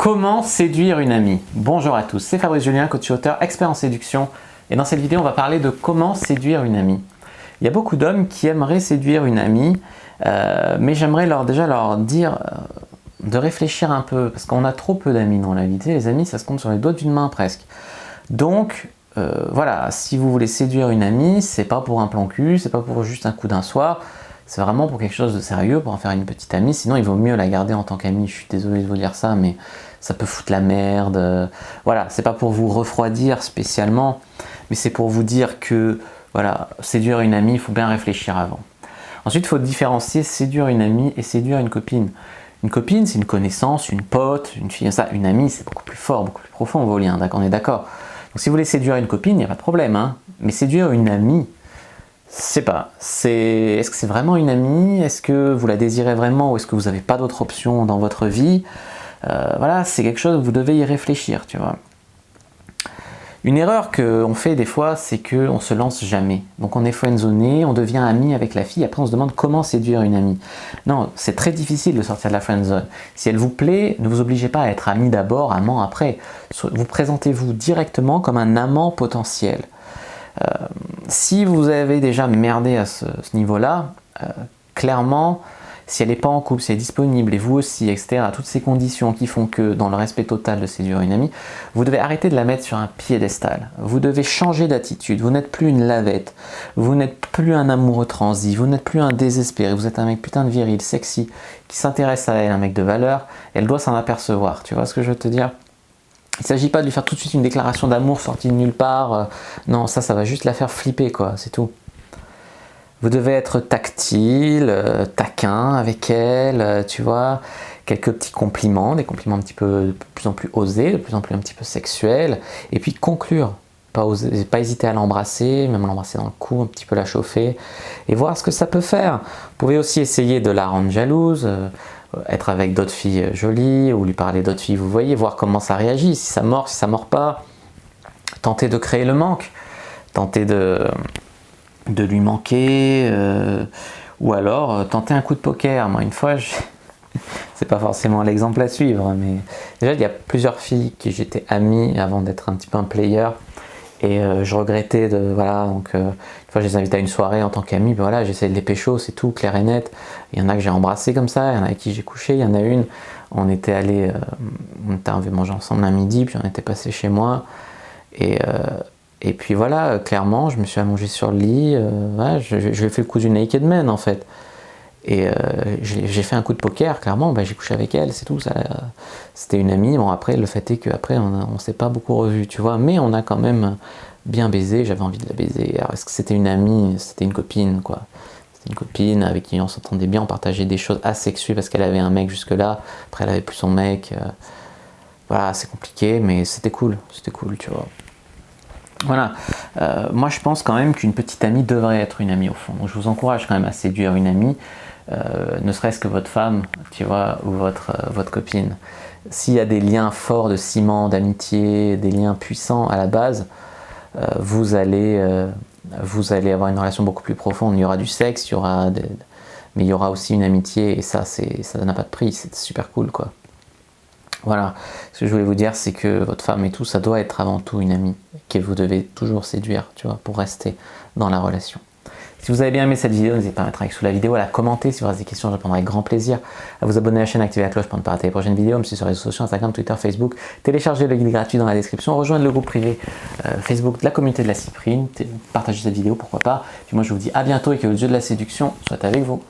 Comment séduire une amie? Bonjour à tous, c'est Fabrice Julien, coach et auteur, expert en séduction. Et dans cette vidéo, on va parler de comment séduire une amie. Il y a beaucoup d'hommes qui aimeraient séduire une amie, mais j'aimerais déjà leur dire de réfléchir un peu, parce qu'on a trop peu d'amis dans la vie. Les amis, ça se compte sur les doigts d'une main presque. Donc, voilà, si vous voulez séduire une amie, c'est pas pour un plan cul, c'est pas pour juste un coup d'un soir, c'est vraiment pour quelque chose de sérieux, pour en faire une petite amie. Sinon, il vaut mieux la garder en tant qu'amie. Je suis désolé de vous dire ça, mais ça peut foutre la merde. Voilà, c'est pas pour vous refroidir spécialement, mais c'est pour vous dire que, voilà, séduire une amie, il faut bien réfléchir avant. Ensuite, il faut différencier séduire une amie et séduire une copine. Une copine, c'est une connaissance, une pote, une fille, ça. Une amie, c'est beaucoup plus fort, beaucoup plus profond vos liens, on est d'accord. Donc si vous voulez séduire une copine, il n'y a pas de problème, hein. Mais séduire une amie, je sais pas, est-ce que c'est vraiment une amie? Est-ce que vous la désirez vraiment ou est-ce que vous n'avez pas d'autres options dans votre vie? Voilà, c'est quelque chose où vous devez y réfléchir, tu vois. Une erreur qu'on fait des fois, c'est qu'on se lance jamais. Donc on est friendzoné, on devient ami avec la fille, après on se demande comment séduire une amie. Non, c'est très difficile de sortir de la friendzone. Si elle vous plaît, ne vous obligez pas à être ami d'abord, amant après. Vous présentez-vous directement comme un amant potentiel. Si vous avez déjà merdé à ce niveau-là, clairement, si elle n'est pas en couple, si elle est disponible, et vous aussi, etc., toutes ces conditions qui font que, dans le respect total de séduire une amie, vous devez arrêter de la mettre sur un piédestal. Vous devez changer d'attitude. Vous n'êtes plus une lavette. Vous n'êtes plus un amoureux transi. Vous n'êtes plus un désespéré. Vous êtes un mec putain de viril, sexy, qui s'intéresse à elle, un mec de valeur. Elle doit s'en apercevoir. Tu vois ce que je veux te dire? Il ne s'agit pas de lui faire tout de suite une déclaration d'amour sortie de nulle part. Non, ça va juste la faire flipper, quoi. C'est tout. Vous devez être tactile, taquin avec elle, tu vois, quelques petits compliments, des compliments un petit peu de plus en plus osés, de plus en plus un petit peu sexuels, et puis conclure. Pas hésiter à l'embrasser, même l'embrasser dans le cou, un petit peu la chauffer, et voir ce que ça peut faire. Vous pouvez aussi essayer de la rendre jalouse, être avec d'autres filles jolies, ou lui parler d'autres filles, vous voyez, voir comment ça réagit, si ça mord pas. Tenter de créer le manque, tenter de lui manquer, ou alors tenter un coup de poker. Moi, une fois, c'est pas forcément l'exemple à suivre, mais déjà, il y a plusieurs filles qui j'étais ami avant d'être un petit peu un player, et je regrettais de, voilà, donc une fois, je les invitais à une soirée en tant qu'ami, ben voilà, j'essayais de les pécho, c'est tout, clair et net. Il y en a que j'ai embrassé comme ça, il y en a avec qui j'ai couché, il y en a une, on était allé, on avait mangé ensemble un midi, puis on était passé chez moi, et puis voilà, clairement, je me suis allongé sur le lit, ouais, je lui ai fait le coup du naked man en fait. Et j'ai fait un coup de poker, clairement, bah, j'ai couché avec elle, c'est tout. C'était une amie. Bon, après, le fait est qu'après, on s'est pas beaucoup revus, tu vois, mais on a quand même bien baisé, j'avais envie de la baiser. Alors, est-ce que c'était une amie? C'était une copine, quoi. C'était une copine avec qui on s'entendait bien, on partageait des choses asexuées parce qu'elle avait un mec jusque-là, après elle avait plus son mec. Voilà, c'est compliqué, mais c'était cool, tu vois. Voilà, moi je pense quand même qu'une petite amie devrait être une amie au fond. Donc je vous encourage quand même à séduire une amie, ne serait-ce que votre femme, tu vois, ou votre copine. S'il y a des liens forts de ciment, d'amitié, des liens puissants à la base, vous allez avoir une relation beaucoup plus profonde. Il y aura du sexe, mais il y aura aussi une amitié, et ça n'a pas de prix, c'est super cool, quoi. Voilà, ce que je voulais vous dire, c'est que votre femme et tout, ça doit être avant tout une amie que vous devez toujours séduire, tu vois, pour rester dans la relation. Si vous avez bien aimé cette vidéo, n'hésitez pas à mettre un like sous la vidéo, à la commenter. Si vous avez des questions, je répondrai avec grand plaisir. À vous abonner à la chaîne, activer la cloche pour ne pas rater les prochaines vidéos. Me suivre sur les réseaux sociaux, Instagram, Twitter, Facebook. Téléchargez le guide gratuit dans la description. Rejoindre le groupe privé Facebook de la communauté de la Cyprine. Partagez cette vidéo, pourquoi pas. Puis moi, je vous dis à bientôt et que le dieu de la séduction soit avec vous.